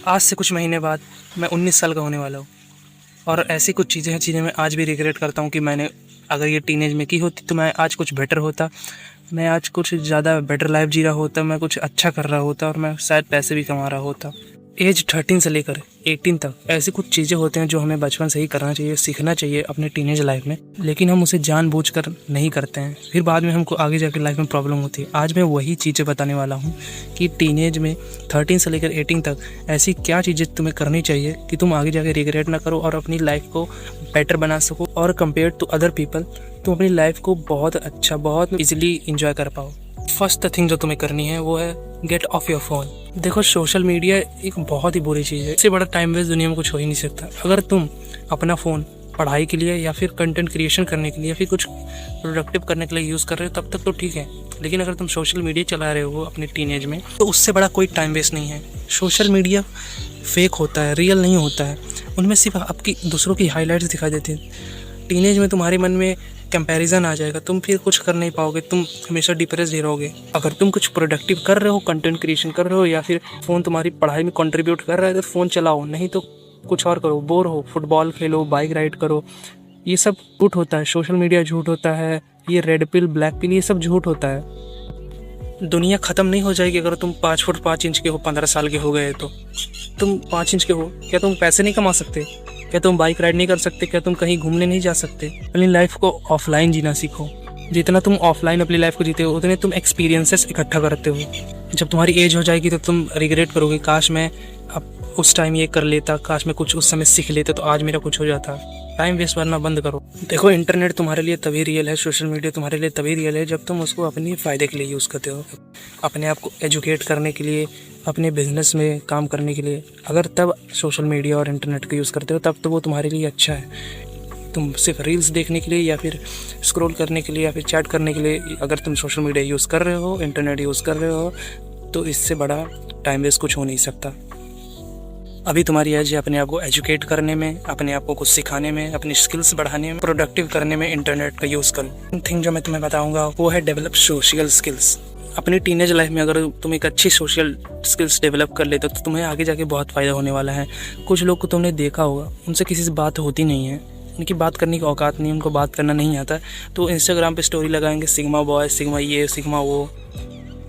आज से कुछ महीने बाद मैं 19 साल का होने वाला हूँ और ऐसी कुछ चीज़ें हैं जिन्हें मैं आज भी रिग्रेट करता हूँ कि मैंने अगर ये टीनेज में की होती तो मैं आज कुछ बेटर होता, मैं आज कुछ ज़्यादा बेटर लाइफ जी रहा होता, मैं कुछ अच्छा कर रहा होता और मैं शायद पैसे भी कमा रहा होता। एज 13 से लेकर 18 तक ऐसी कुछ चीज़ें होते हैं जो हमें बचपन से ही करना चाहिए, सीखना चाहिए अपने टीनेज लाइफ में, लेकिन हम उसे जानबूझकर नहीं करते हैं। फिर बाद में हमको आगे जाकर लाइफ में प्रॉब्लम होती है। आज मैं वही चीज़ें बताने वाला हूँ कि टीनेज में 13 से लेकर 18 तक ऐसी क्या चीज़ें तुम्हें करनी चाहिए कि तुम आगे जाकर रिग्रेट ना करो और अपनी लाइफ को बेटर बना सको और कंपेयर टू अदर पीपल तुम अपनी लाइफ को बहुत अच्छा, बहुत ईजिली इंजॉय कर पाओ। फर्स्ट थिंग जो तुम्हें करनी है वो है गेट ऑफ योर फोन। देखो, सोशल मीडिया एक बहुत ही बुरी चीज़ है। इससे बड़ा टाइम वेस्ट दुनिया में कुछ हो ही नहीं सकता। अगर तुम अपना फ़ोन पढ़ाई के लिए या फिर कंटेंट क्रिएशन करने के लिए या फिर कुछ प्रोडक्टिव करने के लिए यूज़ कर रहे हो तब तक तो ठीक है, लेकिन अगर तुम सोशल मीडिया चला रहे हो अपने टीनेज में तो उससे बड़ा कोई टाइम वेस्ट नहीं है। सोशल मीडिया फेक होता है, रियल नहीं होता है। उनमें सिर्फ आपकी दूसरों की हाईलाइट्स दिखाई देती हैं। टीनेज में तुम्हारे मन में कंपैरिजन आ जाएगा, तुम फिर कुछ कर नहीं पाओगे, तुम हमेशा डिप्रेस ही रहोगे। अगर तुम कुछ प्रोडक्टिव कर रहे हो, कंटेंट क्रिएशन कर रहे हो या फिर फ़ोन तुम्हारी पढ़ाई में कंट्रीब्यूट कर रहा है तो फ़ोन चलाओ, नहीं तो कुछ और करो, बोर हो, फुटबॉल खेलो, बाइक राइड करो। ये सब झूठ होता है। सोशल मीडिया झूठ होता है, ये रेड पिल, ब्लैक पिल, ये सब झूठ होता है। दुनिया ख़त्म नहीं हो जाएगी अगर तुम 5 फुट 5 इंच के हो, 15 साल के हो गए तो। तुम 5 इंच के हो, क्या तुम पैसे नहीं कमा सकते? क्या तुम बाइक राइड नहीं कर सकते? क्या तुम कहीं घूमने नहीं जा सकते? अपनी लाइफ को ऑफलाइन जीना सीखो। जितना तुम ऑफलाइन अपनी लाइफ को जीते हो उतने तुम एक्सपीरियंसेस इकट्ठा करते हो। जब तुम्हारी एज हो जाएगी तो तुम रिग्रेट करोगे, काश मैं अब उस टाइम ये कर लेता, काश मैं कुछ उस समय सीख लेता तो आज मेरा कुछ हो जाता। टाइम वेस्ट करना बंद करो। देखो, इंटरनेट तुम्हारे लिए तभी रियल है, सोशल मीडिया तुम्हारे लिए तभी रियल है जब तुम उसको अपने फ़ायदे के लिए यूज़ करते हो, अपने आप को एजुकेट करने के लिए, अपने बिजनेस में काम करने के लिए। अगर तब सोशल मीडिया और इंटरनेट का यूज़ करते हो तब तो वो तुम्हारे लिए अच्छा है। तुम सिर्फ रील्स देखने के लिए या फिर स्क्रॉल करने के लिए या फिर चैट करने के लिए अगर तुम सोशल मीडिया यूज़ कर रहे हो, इंटरनेट यूज़ कर रहे हो, तो इससे बड़ा टाइम वेस्ट कुछ हो नहीं सकता। अभी तुम्हारी एज है अपने आप को एजुकेट करने में, अपने आप को कुछ सिखाने में, अपनी स्किल्स बढ़ाने में, प्रोडक्टिव करने में इंटरनेट का यूज़ करो। थिंग जो मैं तुम्हें बताऊंगा वो है डेवलप सोशल स्किल्स। अपनी टीनेज लाइफ में अगर तुम एक अच्छी सोशल स्किल्स डेवलप कर लेते हो तो तुम्हें आगे जाके बहुत फ़ायदा होने वाला है। कुछ लोग को तुमने देखा होगा, उनसे किसी से बात होती नहीं है, उनकी बात करने की औकात नहीं, उनको बात करना नहीं आता, तो इंस्टाग्राम पे स्टोरी लगाएंगे, सिग्मा बॉय, सिग्मा ये, सिग्मा वो,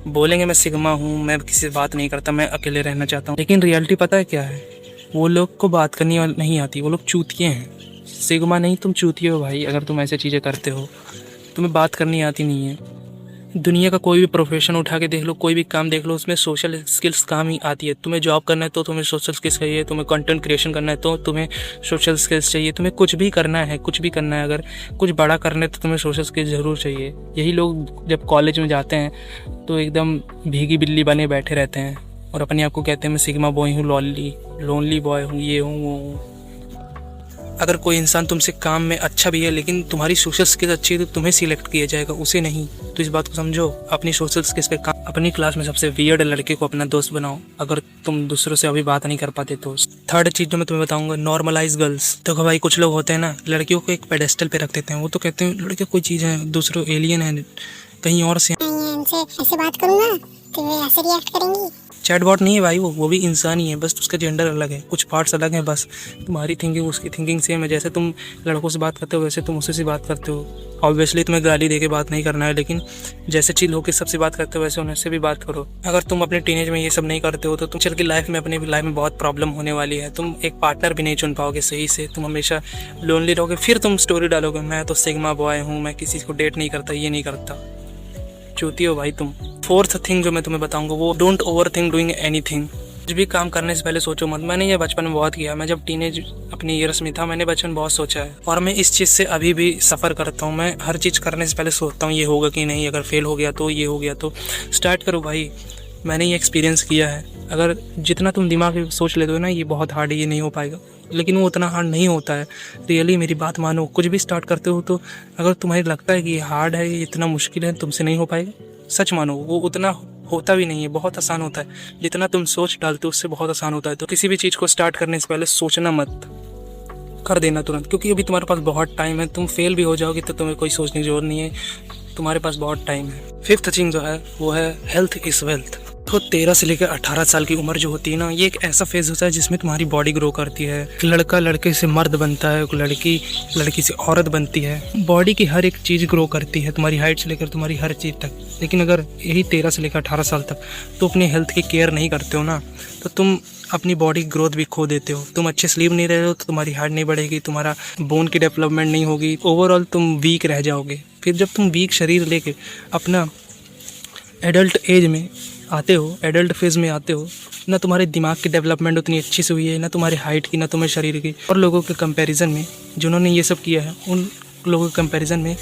बोलेंगे मैं सिग्मा हूँ, मैं किसी से बात नहीं करता, मैं अकेले रहना चाहता हूँ। लेकिन रियलिटी पता है क्या है? वो लोग को बात करनी नहीं आती, वो लोग चूतिए हैं। सिग्मा नहीं, तुम चूतिए हो भाई। अगर तुम ऐसे चीज़ें करते हो, तुम्हें बात करनी आती नहीं है। दुनिया का कोई भी प्रोफेशन उठा के देख लो, कोई भी काम देख लो, उसमें सोशल स्किल्स काम ही आती है। तुम्हें जॉब करना है तो तुम्हें सोशल स्किल्स चाहिए, तुम्हें कंटेंट क्रिएशन करना है तो तुम्हें सोशल स्किल्स चाहिए, तुम्हें कुछ भी करना है, कुछ भी करना है, अगर कुछ बड़ा करना है तो तुम्हें सोशल स्किल्स ज़रूर चाहिए। यही लोग जब कॉलेज में जाते हैं तो एकदम भीगी बिल्ली बने बैठे रहते हैं और अपने आप को कहते हैं मैं सिग्मा बॉय हूँ, लोनली बॉय हूँ, ये हूँ, वो हूँ। अगर कोई इंसान तुमसे काम में अच्छा भी है लेकिन तुम्हारी सोशल स्किल्स अच्छी है तो तुम्हें सिलेक्ट किया जाएगा, उसे नहीं। तो इस बात को समझो, अपनी सोशल स्किल्स पे काम। अपनी क्लास में सबसे वियर्ड लड़के को अपना दोस्त बनाओ अगर तुम दूसरों से अभी बात नहीं कर पाते तो। थर्ड चीज़ जो मैं तुम्हें बताऊंगा, नॉर्मलाइज गर्ल्स। देखो भाई, कुछ लोग होते हैं ना, लड़कियों को एक पेडेस्टल पे रख देते हैं। वो तो कहते हैं लड़कियाँ कोई चीज़ है, दूसरों एलियन है, कहीं और से ऐसे बात करूँगा तो ऐसे रिएक्ट करेंगी। चैटबॉट नहीं है भाई, वो भी इंसान ही है, बस उसका जेंडर अलग है, कुछ पार्ट्स अलग हैं बस। तुम्हारी थिंकिंग उसकी थिंकिंग सेम है। जैसे तुम लड़कों से बात करते हो वैसे तुम उससे बात करते हो। ऑब्वियसली तुम्हें गाली दे के बात नहीं करना है, लेकिन जैसे चिल होकर सबसे बात करते हो वैसे उनसे भी बात करो। अगर तुम अपने टीनेज में ये सब नहीं करते हो तो तुम चल के लाइफ में, अपनी लाइफ में बहुत प्रॉब्लम होने वाली है। तुम एक पार्टनर भी नहीं चुन पाओगे सही से, तुम हमेशा लोनली रहोगे। फिर तुम स्टोरी डालोगे मैं तो सिग्मा बॉय हूँ, मैं किसी को डेट नहीं करता, ये नहीं करता। चूती हो भाई तुम। फोर्थ थिंग जो मैं तुम्हें बताऊंगा वो don't over think doing anything. कुछ भी काम करने से पहले सोचो मत। मैंने ये बचपन में बहुत किया। मैं जब टीनेज अपनी ईयर्स में था मैंने बचपन बहुत सोचा है और मैं इस चीज़ से अभी भी सफ़र करता हूँ। मैं हर चीज़ करने से पहले सोचता हूँ ये होगा कि नहीं, अगर फेल हो गया तो, ये हो गया तो। स्टार्ट करो भाई, मैंने ये एक्सपीरियंस किया है। अगर जितना तुम दिमाग में सोच लेते हो ना ये बहुत हार्ड है, ये नहीं हो पाएगा, लेकिन वो उतना हार्ड नहीं होता है। रियली मेरी बात मानो, कुछ भी स्टार्ट करते हो तो अगर तुम्हें लगता है कि ये हार्ड है, ये इतना मुश्किल है, तुमसे नहीं हो पाएगा, सच मानो वो उतना होता भी नहीं है, बहुत आसान होता है। जितना तुम सोच डालते हो उससे बहुत आसान होता है। तो किसी भी चीज़ को स्टार्ट करने से पहले सोचना मत, कर देना तुरंत, क्योंकि अभी तुम्हारे पास बहुत टाइम है। तुम फेल भी हो जाओगे तो तुम्हें कोई सोचने की जरूरत नहीं है, तुम्हारे पास बहुत टाइम है। फिफ्थ थिंग जो है वो है हेल्थ इज़ वेल्थ। देखो 13 से लेकर 18 साल की उम्र जो होती है ना, ये एक ऐसा फेज होता है जिसमें तुम्हारी बॉडी ग्रो करती है। लड़का लड़के से मर्द बनता है, लड़की लड़की से औरत बनती है। बॉडी की हर एक चीज़ ग्रो करती है, तुम्हारी हाइट से लेकर तुम्हारी हर चीज़ तक। लेकिन अगर यही 13 से लेकर 18 साल तक तो अपनी हेल्थ की केयर नहीं करते हो ना, तो तुम अपनी बॉडी ग्रोथ भी खो देते हो। तुम अच्छे स्लीप नहीं रहे हो तो तुम्हारी हाइट नहीं बढ़ेगी, तुम्हारा बोन की डेवलपमेंट नहीं होगी, ओवरऑल तुम वीक रह जाओगे। फिर जब तुम वीक शरीर लेके अपना एडल्ट एज में आते हो, एडल्ट फेज़ में आते हो, ना तुम्हारे दिमाग की डेवलपमेंट उतनी अच्छी से हुई है, ना तुम्हारी हाइट की, ना तुम्हारे शरीर की। और लोगों के कंपैरिजन में जिन्होंने ये सब किया है, उन लोगों के कंपैरिजन में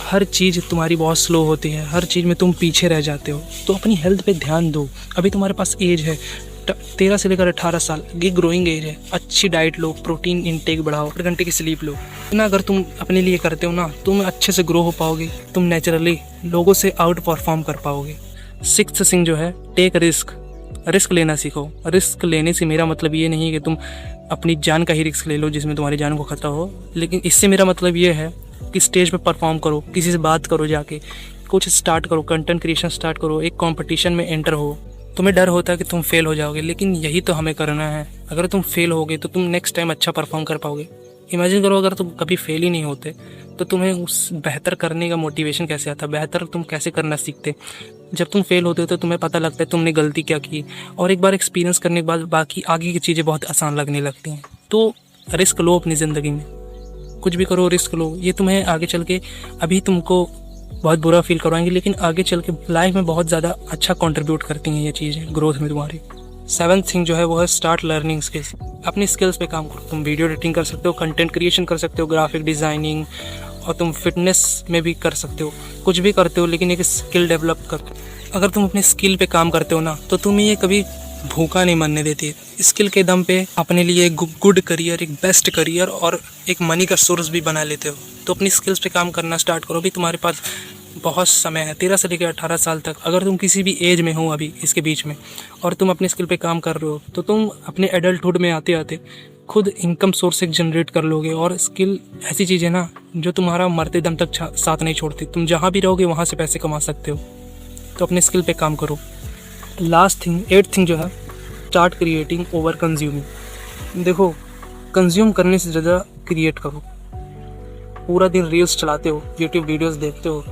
हर चीज़ तुम्हारी बहुत स्लो होती है, हर चीज़ में तुम पीछे रह जाते हो। तो अपनी हेल्थ पे ध्यान दो। अभी तुम्हारे पास एज है 13 से लेकर 18 साल, ये ग्रोइंग एज है। अच्छी डाइट लो, प्रोटीन इंटेक बढ़ाओ, 8 घंटे की स्लीप लो। इतना अगर तुम अपने लिए करते हो ना, तुम अच्छे से ग्रो हो पाओगे, तुम नेचुरली लोगों से आउट परफॉर्म कर पाओगे। 6th थिंग जो है, टेक रिस्क लेना सीखो। रिस्क लेने से मेरा मतलब ये नहीं है कि तुम अपनी जान का ही रिस्क ले लो जिसमें तुम्हारी जान को खतरा हो, लेकिन इससे मेरा मतलब ये है कि स्टेज पे परफॉर्म करो, किसी से बात करो, जाके कुछ स्टार्ट करो, कंटेंट क्रिएशन स्टार्ट करो, एक कंपटीशन में एंटर हो। तुम्हें डर होता है कि तुम फेल हो जाओगे, लेकिन यही तो हमें करना है। अगर तुम फेल होगे तो तुम नेक्स्ट टाइम अच्छा परफॉर्म कर पाओगे। इमेजिन करो अगर तुम कभी फेल ही नहीं होते तो तुम्हें उस बेहतर करने का मोटिवेशन कैसे आता, बेहतर तुम कैसे करना सीखते। जब तुम फेल होते हो तो तुम्हें पता लगता है तुमने गलती क्या की, और एक बार एक्सपीरियंस करने के बाद बाकी आगे की चीज़ें बहुत आसान लगने लगती हैं। तो रिस्क लो अपनी ज़िंदगी में, कुछ भी करो रिस्क लो। ये तुम्हें आगे चल के, अभी तुमको बहुत बुरा फील करवाएंगे, लेकिन आगे चल के लाइफ में बहुत ज़्यादा अच्छा कंट्रीब्यूट करती हैं ये चीज़ें ग्रोथ में तुम्हारी। 7th थिंग जो है वो है स्टार्ट लर्निंग स्किल्स। अपनी स्किल्स पे काम करो। तुम वीडियो एडिटिंग कर सकते हो, कंटेंट क्रिएशन कर सकते हो, ग्राफिक डिज़ाइनिंग, और तुम फिटनेस में भी कर सकते हो। कुछ भी करते हो, लेकिन एक स्किल डेवलप कर। अगर तुम अपने स्किल पे काम करते हो ना, तो तुम्हें ये कभी भूखा नहीं मरने देती। स्किल के दम पे अपने लिए एक गुड करियर, एक बेस्ट करियर और एक मनी का सोर्स भी बना लेते हो। तो अपनी स्किल्स पे काम करना स्टार्ट करो। अभी तुम्हारे पास बहुत समय है, 13 से लेकर 18 साल तक। अगर तुम किसी भी एज में हो अभी इसके बीच में, और तुम अपने स्किल पे काम कर रहे हो, तो तुम अपने एडल्टहुड में आते आते खुद इनकम सोर्स एक जनरेट कर लोगे। और स्किल ऐसी चीज़ है ना जो तुम्हारा मरते दम तक साथ नहीं छोड़ती। तुम जहाँ भी रहोगे वहाँ से पैसे कमा सकते हो। तो अपने स्किल पे काम करो। लास्ट थिंग, 8th थिंग जो है, स्टार्ट क्रिएटिंग ओवर कंज्यूमिंग। देखो, कंज्यूम करने से ज़्यादा क्रिएट करो। पूरा दिन रील्स चलाते हो, यूट्यूब वीडियोस देखते हो,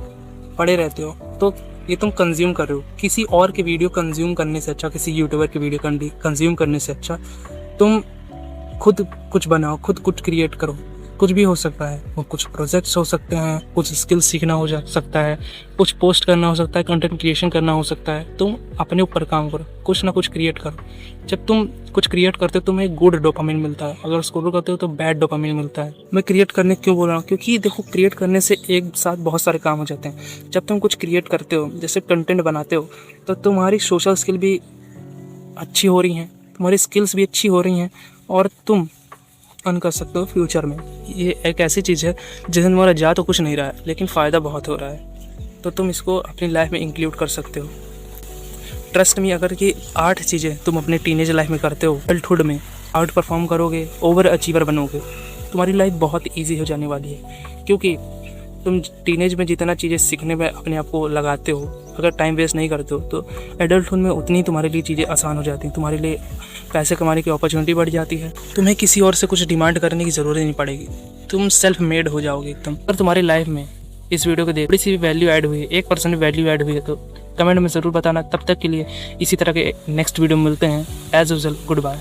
पड़े रहते हो, तो ये तुम कंज्यूम कर रहे हो। किसी और के वीडियो कंज्यूम करने से अच्छा, किसी यूट्यूबर की वीडियो कंज्यूम करने से अच्छा तुम खुद कुछ बनाओ, खुद कुछ क्रिएट करो। कुछ भी हो सकता है, वो कुछ प्रोजेक्ट्स हो सकते हैं, कुछ स्किल सीखना हो सकता है, कुछ पोस्ट करना हो सकता है, कंटेंट क्रिएशन करना हो सकता है। तुम अपने ऊपर काम करो, कुछ ना कुछ क्रिएट करो। जब तुम कुछ क्रिएट करते हो तुम्हें गुड डोपामिन मिलता है, अगर स्क्रॉल करते हो तो बैड डोपामिन मिलता है। मैं क्रिएट करने क्यों बोल रहा हूँ, क्योंकि देखो, क्रिएट करने से एक साथ बहुत सारे काम हो जाते हैं। जब तुम कुछ क्रिएट करते हो, जैसे कंटेंट बनाते हो, तो तुम्हारी सोशल स्किल भी अच्छी हो रही हैं, तुम्हारी स्किल्स भी अच्छी हो रही हैं, और तुम अर्न कर सकते हो फ्यूचर में। ये एक ऐसी चीज़ है जिसमें तुम्हारा जा तो कुछ नहीं रहा है, लेकिन फ़ायदा बहुत हो रहा है। तो तुम इसको अपनी लाइफ में इंक्लूड कर सकते हो। ट्रस्ट मी, अगर ये 8 चीज़ें तुम अपने टीनेज लाइफ में करते हो, एडल्टहुड में आउट परफॉर्म करोगे, ओवर अचीवर बनोगे, तुम्हारी लाइफ बहुत ईजी हो जाने वाली है। क्योंकि तुम टीनेज में जितना चीज़ें सीखने में अपने आप को लगाते हो, अगर टाइम वेस्ट नहीं करते हो, तो एडल्टहुड में उतनी तुम्हारे लिए चीज़ें आसान हो जाती हैं। तुम्हारे लिए पैसे कमाने की अपॉर्चुनिटी बढ़ जाती है। तुम्हें किसी और से कुछ डिमांड करने की ज़रूरत नहीं पड़ेगी। तुम सेल्फ मेड हो जाओगे एकदम। अगर तुम्हारी लाइफ में इस वीडियो को देख थोड़ी सी भी वैल्यू ऐड हुई है, 1% वैल्यू ऐड हुई है, तो कमेंट में ज़रूर बताना। तब तक के लिए इसी तरह के नेक्स्ट वीडियो में मिलते हैं। As usual, good bye.